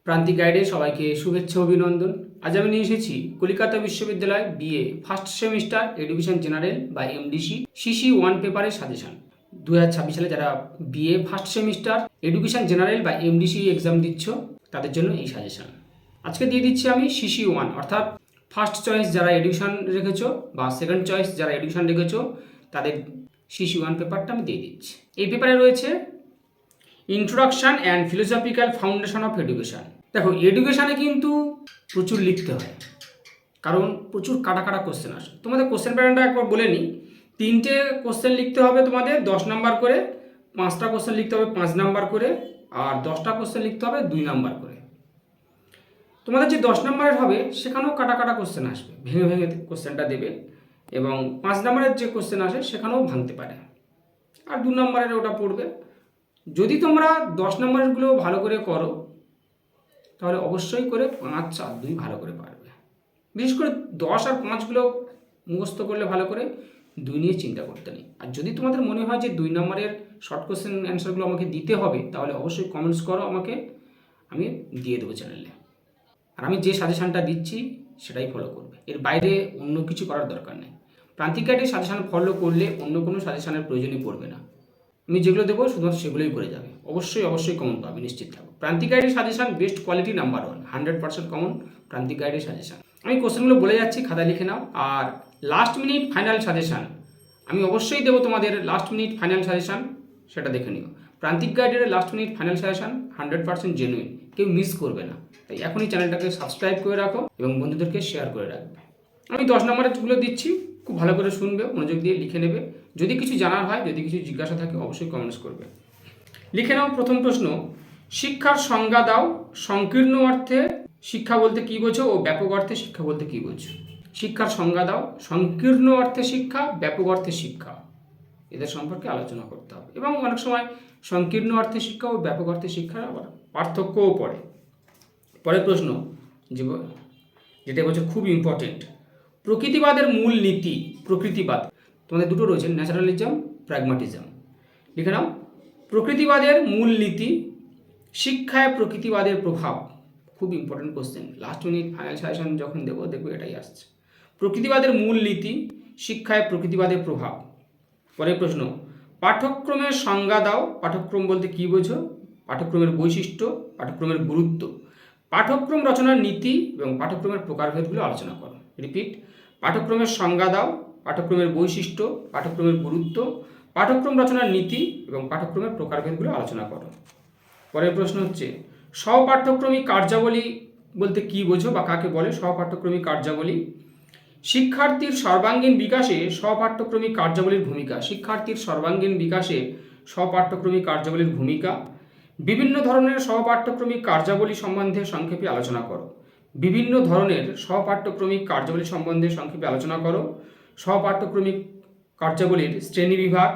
প্রান্তিক গাইডে সবাইকে শুভেচ্ছা অভিনন্দন। আজ আমি নিয়ে এসেছি কলকাতা বিশ্ববিদ্যালয় BA first semester education general বা এমডিসি সিসি ওয়ান পেপারের সাজেশন। 2026 সালে যারা BA first semester education general বা এমডিসি এক্সাম দিচ্ছ তাদের জন্য এই সাজেশন। আজকে দিয়ে দিচ্ছি আমি সিসি ওয়ান, অর্থাৎ ফার্স্ট চয়েস যারা এডুকেশন রেখেছো বা সেকেন্ড চয়েস যারা এডুকেশন রেখেছো তাদের সিসি ওয়ান পেপারটা আমি দিয়ে দিচ্ছি। এই পেপারে রয়েছে introduction and philosophical foundation of education. দেখো, এডুকেশানে কিন্তু প্রচুর লিখতে হয়, কারণ প্রচুর কাটা কাটা কোশ্চেন আসে। তোমাদের কোশ্চেন প্যাটার্নটা একবার বলে নিই। 3টে কোশ্চেন লিখতে হবে তোমাদের 10 নাম্বার করে, 5টা কোশ্চেন লিখতে হবে 5 নাম্বার করে, আর 10টা কোশ্চেন লিখতে হবে 2 নাম্বার করে। তোমাদের যে 10 নাম্বারের হবে সেখানেও কাটা কাটা কোশ্চেন আসবে, ভেঙে ভেঙে কোশ্চেনটা দেবে, এবং 5 নাম্বারের যে কোশ্চেন আসে সেখানেও ভাঙতে পারে, আর 2 নাম্বারের ওটা পড়বে। যদি তোমরা 10 নম্বরেরগুলো ভালো করে করো তাহলে অবশ্যই করে 5, 4, 2 ভালো করে পারবে। বিশেষ করে 10 আর 5গুলো মুখস্থ করলে ভালো করে, 2 নিয়ে চিন্তা করতে নেই। আর যদি তোমাদের মনে হয় যে 2 নম্বরের শর্ট কোশ্চেন অ্যান্সারগুলো আমাকে দিতে হবে, তাহলে অবশ্যই কমেন্টস করো, আমাকে আমি দিয়ে দেবো চ্যানেলে। আর আমি যে সাজেশানটা দিচ্ছি সেটাই ফলো করবে, এর বাইরে অন্য কিছু করার দরকার নেই। প্রান্তিক গাইডের সাজেশান ফলো করলে অন্য কোনো সাজেশানের প্রয়োজনই পড়বে না। আমি যেগুলো দেবো শুধুমাত্র সেগুলোই করে যাবে। অবশ্যই কমন পাবে, নিশ্চিত থাকো। প্রান্তিক গাইডের suggestion best quality number 1, 100% common প্রান্তিক গাইডের সাজেশন। আমি কোশ্চেনগুলো বলে যাচ্ছি, খাতা লিখে নাও। আর লাস্ট মিনিট ফাইনাল সাজেশান আমি অবশ্যই দেবো তোমাদের। লাস্ট মিনিট ফাইনাল সাজেশান সেটা দেখে নিও। প্রান্তিক গাইডের last minute final suggestion 100% genuine, কেউ মিস করবে না। তাই এখনই চ্যানেলটাকে সাবস্ক্রাইব করে রাখো এবং বন্ধুদেরকে শেয়ার করে রাখবে। আমি 10 নম্বরেরগুলো দিচ্ছি, খুব ভালো করে শুনবে, মনোযোগ দিয়ে লিখে নেবে। যদি কিছু জানার হয়, যদি কিছু জিজ্ঞাসা থাকে, অবশ্যই কমেন্টস করবে। লিখে নাও। প্রথম প্রশ্ন, শিক্ষার সংজ্ঞা দাও। সংকীর্ণ অর্থে শিক্ষা বলতে কী বোঝো ও ব্যাপক অর্থে শিক্ষা বলতে কী বোঝো? শিক্ষার সংজ্ঞা দাও। সংকীর্ণ অর্থে শিক্ষা, ব্যাপক অর্থে শিক্ষা, এদের সম্পর্কে আলোচনা করতে হবে। এবং অনেক সময় সংকীর্ণ অর্থে শিক্ষা ও ব্যাপক অর্থে শিক্ষার আবার পার্থক্যও পড়ে। পরের প্রশ্ন যেটা বলছে খুব ইম্পর্টেন্ট, প্রকৃতিবাদের মূল নীতি। প্রকৃতিবাদ তোমাদের দুটো রয়েছে, ন্যাচারালিজম, প্র্যাগমাটিজম। লিখে নাও। প্রকৃতিবাদের মূল নীতি, শিক্ষায় প্রকৃতিবাদের প্রভাব। খুব important question, last minute final suggestion যখন দেবো দেখবো এটাই আসছে। প্রকৃতিবাদের মূল নীতি, শিক্ষায় প্রকৃতিবাদের প্রভাব। পরের প্রশ্ন, পাঠ্যক্রমের সংজ্ঞা দাও। পাঠ্যক্রম বলতে কী বোঝো? পাঠ্যক্রমের বৈশিষ্ট্য, পাঠ্যক্রমের গুরুত্ব। পাঠ্যক্রম রচনার নীতি এবং পাঠ্যক্রমের প্রকারভেদগুলো আলোচনা করো। রিপিট, পাঠ্যক্রমের সংজ্ঞা দাও, পাঠ্যক্রমের বৈশিষ্ট্য, পাঠ্যক্রমের গুরুত্ব, পাঠ্যক্রম রচনার নীতি এবং পাঠ্যক্রমের প্রকারভেদগুলো আলোচনা করো। পরের প্রশ্ন হচ্ছে, সহপাঠ্যক্রমিক কার্যাবলী বলতে কী বোঝো বা কাকে বলে সহপাঠ্যক্রমিক কার্যাবলী? শিক্ষার্থীর সর্বাঙ্গীন বিকাশে সহপাঠ্যক্রমিক কার্যাবলীর ভূমিকা। শিক্ষার্থীর সর্বাঙ্গীন বিকাশে সহপাঠ্যক্রমিক কার্যাবলীর ভূমিকা। বিভিন্ন ধরনের সহপাঠ্যক্রমিক কার্যাবলী সম্বন্ধে সংক্ষেপে আলোচনা করো। বিভিন্ন ধরনের সহপাঠ্যক্রমিক কার্যাবলী সম্বন্ধে সংক্ষেপে আলোচনা করো। সহপাঠ্যক্রমিক কার্যাবলীর শ্রেণীবিভাগ,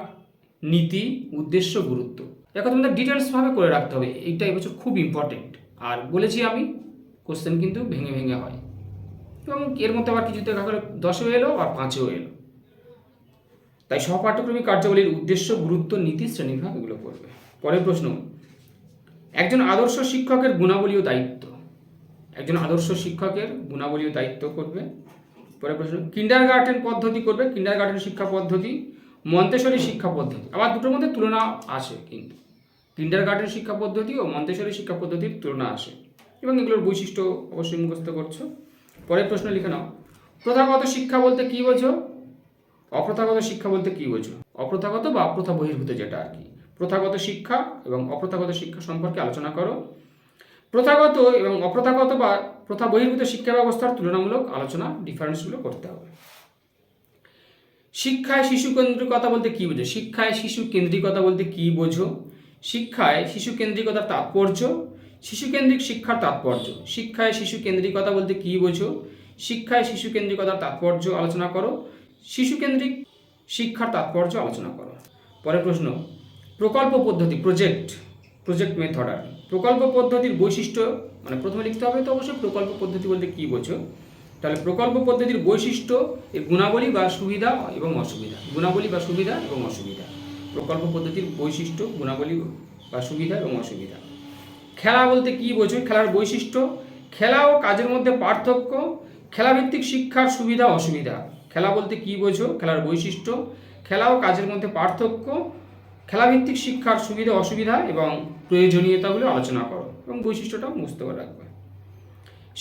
নীতি, উদ্দেশ্য, গুরুত্ব। দেখো, তোমাদের ডিটেলসভাবে করে রাখতে হবে, এইটা এবছর খুব ইম্পর্টেন্ট। আর বলেছি আমি, কোশ্চেন কিন্তু ভেঙে ভেঙে হয়, এবং এর মধ্যে আবার কিছু দেখা গেলো 10এও এলো আর 5এও এলো। তাই সহপাঠ্যক্রমিক কার্যাবলীর উদ্দেশ্য, গুরুত্ব, নীতি, শ্রেণীবিভাগ এগুলো করবে। পরের প্রশ্ন, একজন আদর্শ শিক্ষকের গুণাবলী ও দায়িত্ব। একজন আদর্শ শিক্ষকের গুণাবলী ও দায়িত্ব করবে। পরের প্রশ্ন, কিন্ডারগার্টেন পদ্ধতি করবে। কিন্ডারগার্টেন শিক্ষা পদ্ধতি, মন্তেশ্বরী শিক্ষা পদ্ধতি। আবার দুটোর মধ্যে তুলনা আসে, কিন্তু কিন্ডারগার্টেন শিক্ষা পদ্ধতি ও মন্তেশ্বরী শিক্ষা পদ্ধতির তুলনা আসে, এবং এগুলোর বৈশিষ্ট্য অবশ্যই মুখস্থ করছো। পরের প্রশ্ন লিখে নাও। প্রথাগত শিক্ষা বলতে কী বোঝো? অপ্রথাগত শিক্ষা বলতে কী বোঝো? অপ্রথাগত বা প্রথা বহির্ভূত যেটা আর কি। প্রথাগত শিক্ষা এবং অপ্রথাগত শিক্ষা সম্পর্কে আলোচনা করো। প্রথাগত এবং অপ্রথাগত বা প্রথা বহির্ভূত শিক্ষা ব্যবস্থার তুলনামূলক আলোচনা, ডিফারেন্সগুলো করতে হবে। শিক্ষায় শিশু কেন্দ্রিকতা বলতে কী বোঝো? শিক্ষায় শিশু কেন্দ্রিকতা বলতে কী বোঝো? শিক্ষায় শিশু কেন্দ্রিকতার তাৎপর্য, শিশুকেন্দ্রিক শিক্ষার তাৎপর্য। শিক্ষায় শিশু কেন্দ্রিকতা বলতে কী বোঝো? শিক্ষায় শিশু কেন্দ্রিকতার তাৎপর্য আলোচনা করো। শিশুকেন্দ্রিক শিক্ষার তাৎপর্য আলোচনা করো। পরের প্রশ্ন, প্রকল্প পদ্ধতি, প্রজেক্ট মেথড। আর প্রকল্প পদ্ধতির বৈশিষ্ট্য, মানে প্রথমে লিখতে হবে তো অবশ্যই প্রকল্প পদ্ধতি বলতে কী বোঝো। তাহলে প্রকল্প পদ্ধতির বৈশিষ্ট্য, এর গুণাবলী বা সুবিধা এবং অসুবিধা। গুণাবলী বা সুবিধা এবং অসুবিধা। প্রকল্প পদ্ধতির বৈশিষ্ট্য, গুণাবলী বা সুবিধা এবং অসুবিধা। খেলা বলতে কী বোঝো, খেলার বৈশিষ্ট্য, খেলা ও কাজের মধ্যে পার্থক্য, খেলাভিত্তিক শিক্ষার সুবিধা অসুবিধা। খেলা বলতে কী বোঝো, খেলার বৈশিষ্ট্য, খেলা ও কাজের মধ্যে পার্থক্য, খেলাভিত্তিক শিক্ষার সুবিধা অসুবিধা এবং প্রয়োজনীয়তাগুলো আলোচনা করো এবং বৈশিষ্ট্যটাও মুখস্থ করে রাখবে।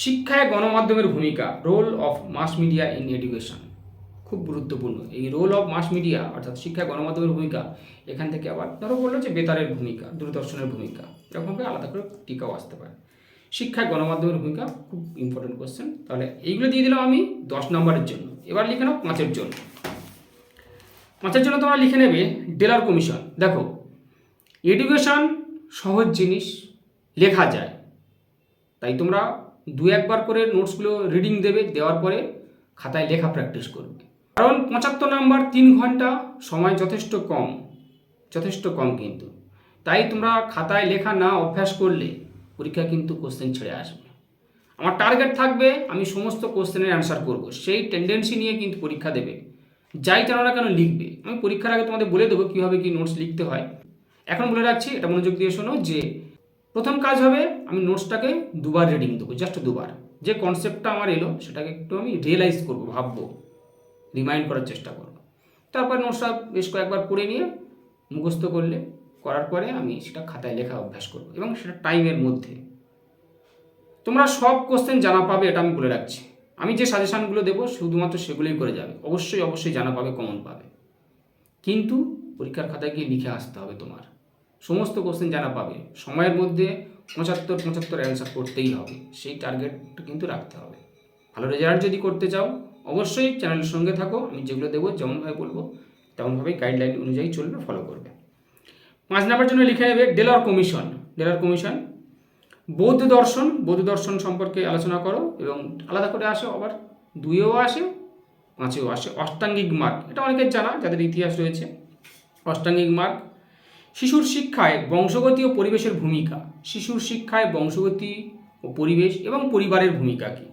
শিক্ষায় গণমাধ্যমের ভূমিকা, role of mass media in education, খুব গুরুত্বপূর্ণ। এই রোল অফ মাস মিডিয়া অর্থাৎ শিক্ষায় গণমাধ্যমের ভূমিকা, এখান থেকে আবার ধরো বললো যে বেতারের ভূমিকা, দূরদর্শনের ভূমিকা, এরকমভাবে আলাদা করে টিকাও আসতে পারে। শিক্ষায় গণমাধ্যমের ভূমিকা খুব ইম্পর্টেন্ট কোশ্চেন। তাহলে এইগুলো দিয়ে দিলাম আমি 10 নম্বরের জন্য। এবার লিখে নাও 5-এর জন্য। 5-এর জন্য তোমরা লিখে নেবে ডেলার কমিশন। দেখো, এডুকেশন সহজ জিনিস, লেখা যায়, তাই তোমরা 2-1 বার করে নোটসগুলো রিডিং দেবে, দেওয়ার পরে খাতায় লেখা প্র্যাকটিস করবে। কারণ 75 নম্বর, 3 ঘন্টা সময় যথেষ্ট কম কিন্তু। তাই তোমরা খাতায় লেখা না অভ্যাস করলে পরীক্ষা কিন্তু কোশ্চেন ছেড়ে আসবে। আমার টার্গেট থাকবে আমি সমস্ত কোশ্চেনের অ্যান্সার করব, সেই টেন্ডেন্সি নিয়ে কিন্তু পরীক্ষা দেবে। যাই জানো না কেন লিখবে। আমি পরীক্ষার আগে তোমাদের বলে দেবো কীভাবে কী নোটস লিখতে হয়। এখন বলে রাখছি, এটা মনোযোগ দিয়ে শোনো, যে প্রথম কাজ হবে আমি নোটসটাকে 2 বার রিডিং দেবো, জাস্ট 2 বার। যে কনসেপ্টটা আমার এলো সেটাকে একটু আমি রিয়েলাইজ করবো, ভাববো, রিমাইন্ড করার চেষ্টা করবো। তারপর নোটসটা বেশ কয়েকবার পড়ে নিয়ে মুখস্থ করার পরে আমি সেটা খাতায় লেখা অভ্যাস করবো এবং সেটা টাইমের মধ্যে। তোমরা সব কোশ্চেন জানা পাবে, এটা আমি বলে রাখছি। আমি যে সাজেশানগুলো দেবো শুধুমাত্র সেগুলোই করে যাবে। অবশ্যই জানা পাবে, কমন পাবে, কিন্তু পরীক্ষার খাতায় গিয়ে লিখে আসতে হবে। তোমার সমস্ত কোশ্চেন জানা পাবে, সময়ের মধ্যে 75 অ্যান্সার করতেই হবে। সেই টার্গেটটা কিন্তু রাখতে হবে। ভালো রেজাল্ট যদি করতে চাও অবশ্যই চ্যানেলের সঙ্গে থাকো। আমি যেগুলো দেবো যেমনভাবে বলবো তেমনভাবেই গাইডলাইন অনুযায়ী চলবে, ফলো করবে। 5 নম্বরের জন্য লিখে নেবে ডেলার কমিশন। বৌদ্ধ দর্শন সম্পর্কে আলোচনা করো এবং আলাদা করে আসে, আবার 2-এও আসে, 5-এও আসে। অষ্টাঙ্গিক মার্গ, এটা অনেকের জানা যাদের ইতিহাস রয়েছে। অষ্টাঙ্গিক মার্গ, শিশুর শিক্ষায় বংশগতি ও পরিবেশের ভূমিকা। শিশুর শিক্ষায় বংশগতি ও পরিবেশ এবং পরিবারের ভূমিকা কী।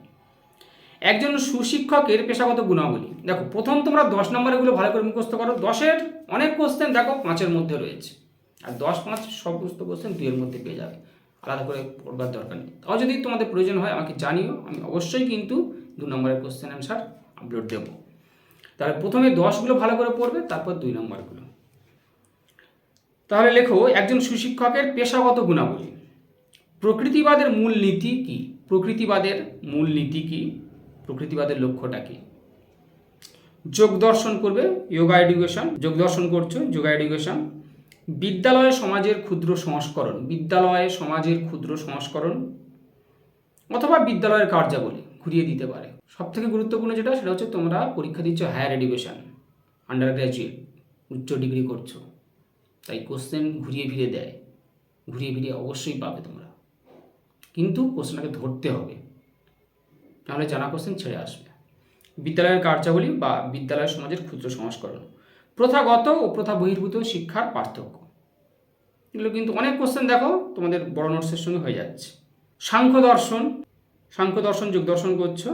একজন সুশিক্ষকের পেশাগত গুণাবলী। দেখো, প্রথম তোমরা 10 নম্বরগুলো ভালো করে মুখস্থ করো। 10-এর অনেক কোশ্চেন দেখো 5-এর মধ্যে রয়েছে, আর 10-5 সমস্ত কোশ্চেন 2-এর মধ্যে পেয়ে যাবে, আলাদা করে পড়বার দরকার নেই। তাও যদি তোমাদের প্রয়োজন হয় আমাকে জানিও, আমি অবশ্যই কিন্তু 2 নম্বরের কোশ্চেন অ্যান্সার আপলোড দেবো। তাহলে প্রথমে 10গুলো ভালো করে পড়বে, তারপর 2 নম্বরগুলো। তাহলে লেখো একজন সুশিক্ষকের পেশাগত গুণাবলী। প্রকৃতিবাদের মূল নীতি কী? প্রকৃতিবাদের লক্ষ্যটা কী? যোগ দর্শন করবে, যোগা এডুকেশন। বিদ্যালয়ে সমাজের ক্ষুদ্র সংস্করণ অথবা বিদ্যালয়ের কার্যাবলী ঘুরিয়ে দিতে পারে। সবথেকে গুরুত্বপূর্ণ যেটা, সেটা হচ্ছে তোমরা পরীক্ষা দিচ্ছ হায়ার এডুকেশন, আন্ডার গ্র্যাজুয়েট, উচ্চ ডিগ্রি করছো, তাই কোশ্চেন ঘুরিয়ে ফিরিয়ে অবশ্যই পাবে তোমরা, কিন্তু কোশ্চেনটাকে ধরতে হবে, নাহলে জানা কোশ্চেন ছেড়ে আসবে। বিদ্যালয়ের কার্যাবলী বা বিদ্যালয় সমাজের ক্ষুদ্র সংস্করণ, প্রথাগত ও প্রথা বহির্ভূত শিক্ষার পার্থক্য। এগুলো কিন্তু অনেক কোশ্চেন দেখো তোমাদের বড় নোটসের সঙ্গে হয়ে যাচ্ছে। সাংখ্য দর্শন যোগ দর্শন করছো।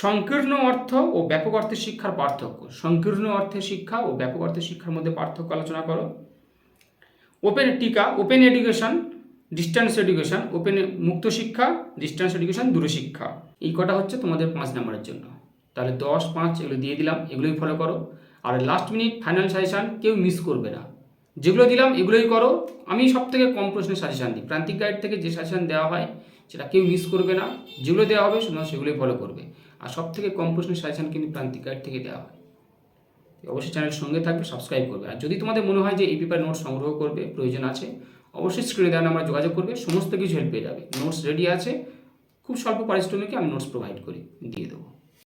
সংকীর্ণ অর্থ ও ব্যাপক অর্থের শিক্ষার পার্থক্য। সংকীর্ণ অর্থের শিক্ষা ও ব্যাপক অর্থের শিক্ষার মধ্যে পার্থক্য আলোচনা করো। Open education, distance education. মুক্ত শিক্ষা, ডিস্ট্যান্স এডুকেশন, দূরশিক্ষা। এই কটা হচ্ছে তোমাদের 5 নম্বরের জন্য। তাহলে 10-5 এগুলো দিয়ে দিলাম, এগুলোই ফলো করো। আর লাস্ট মিনিট ফাইনাল সাজেশান কেউ মিস করবে না, যেগুলো দিলাম এগুলোই করো। আমি সবথেকে কম প্রশ্নের সাজেশান দিই, প্রান্তিক গাইড থেকে যে সাজেশান দেওয়া হয় সেটা কেউ মিস করবে না। যেগুলো দেওয়া হবে শুধু সেগুলোই ফলো করবে। আর সবথেকে কম প্রশ্নের সাজেশান কিন্তু প্রান্তিক গাইড থেকে দেওয়া হয়। অবশ্যই চ্যানেলের সঙ্গে থাকবে, সাবস্ক্রাইব করবে। আর যদি তোমাদের মনে হয় যে এই পেপার নোটস সংগ্রহ করবে, প্রয়োজন আছে, অবশ্যই স্ক্রিনে দেওয়া নাম্বারে যোগাযোগ করবে, সমস্ত কিছু হেল্প পেয়ে যাবে। নোটস রেডি আছে, খুব স্বল্প পারিশ্রমিকে আমি নোটস প্রোভাইড দিয়ে দেবো।